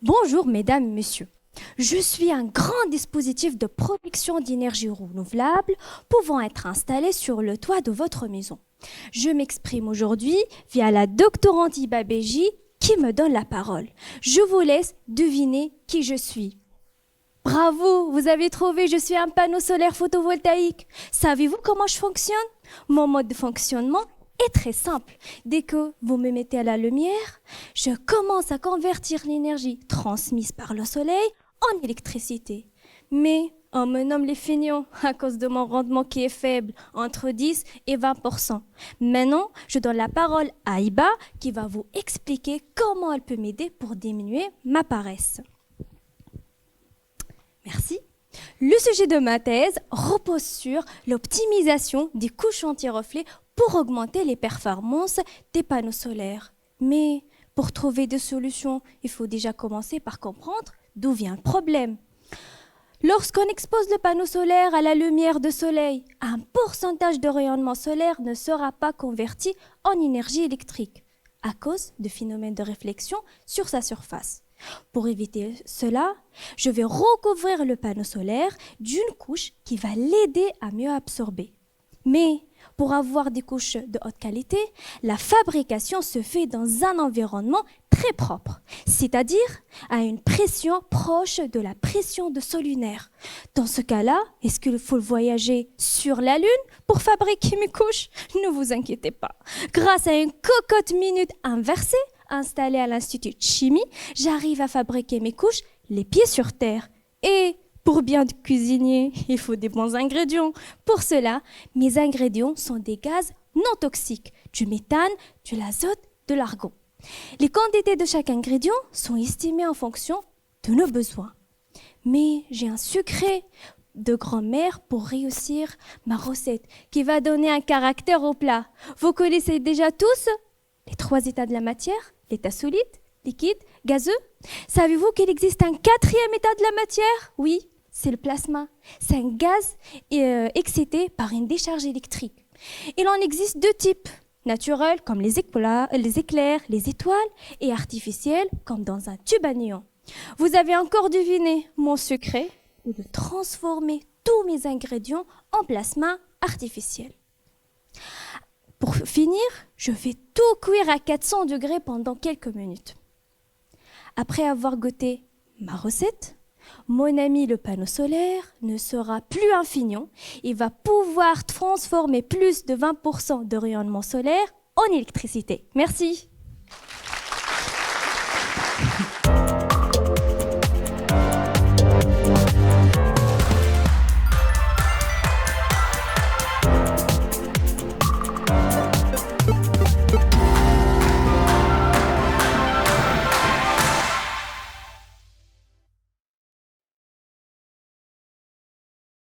Bonjour mesdames et messieurs. Je suis un grand dispositif de production d'énergie renouvelable pouvant être installé sur le toit de votre maison. Je m'exprime aujourd'hui via la doctorante Hiba Beji qui me donne la parole. Je vous laisse deviner qui je suis. Bravo, vous avez trouvé, je suis un panneau solaire photovoltaïque. Savez-vous comment je fonctionne? Mon mode de fonctionnement est très simple. Dès que vous me mettez à la lumière, je commence à convertir l'énergie transmise par le soleil en électricité. Mais on me nomme les feignants à cause de mon rendement qui est faible, entre 10 et 20%. Maintenant, je donne la parole à Hiba qui va vous expliquer comment elle peut m'aider pour diminuer ma paresse. Merci. Le sujet de ma thèse repose sur l'optimisation des couches anti-reflets pour augmenter les performances des panneaux solaires. Mais pour trouver des solutions, il faut déjà commencer par comprendre d'où vient le problème. Lorsqu'on expose le panneau solaire à la lumière du soleil, un pourcentage de rayonnement solaire ne sera pas converti en énergie électrique à cause de phénomènes de réflexion sur sa surface. Pour éviter cela, je vais recouvrir le panneau solaire d'une couche qui va l'aider à mieux absorber. Mais pour avoir des couches de haute qualité, la fabrication se fait dans un environnement très propre, c'est-à-dire à une pression proche de la pression de sol lunaire. Dans ce cas-là, est-ce qu'il faut voyager sur la Lune pour fabriquer mes couches? Ne vous inquiétez pas. Grâce à une cocotte minute inversée, installée à l'Institut de chimie, j'arrive à fabriquer mes couches les pieds sur terre. Et pour bien cuisiner, il faut des bons ingrédients. Pour cela, mes ingrédients sont des gaz non toxiques, du méthane, de l'azote, de l'argon. Les quantités de chaque ingrédient sont estimées en fonction de nos besoins. Mais j'ai un secret de grand-mère pour réussir ma recette qui va donner un caractère au plat. Vous connaissez déjà tous les 3 états de la matière, l'état solide, liquide, gazeux. Savez-vous qu'il existe un 4e état de la matière? Oui, c'est le plasma. C'est un gaz excité par une décharge électrique. Il en existe 2 types, naturels comme les éclairs, les étoiles, et artificiels comme dans un tube à néon. Vous avez encore deviné, mon secret est de transformer tous mes ingrédients en plasma artificiel. Pour finir, je fais tout cuire à 400 degrés pendant quelques minutes. Après avoir goûté ma recette, mon ami le panneau solaire ne sera plus un feignant. Il va pouvoir transformer plus de 20% de rayonnement solaire en électricité. Merci.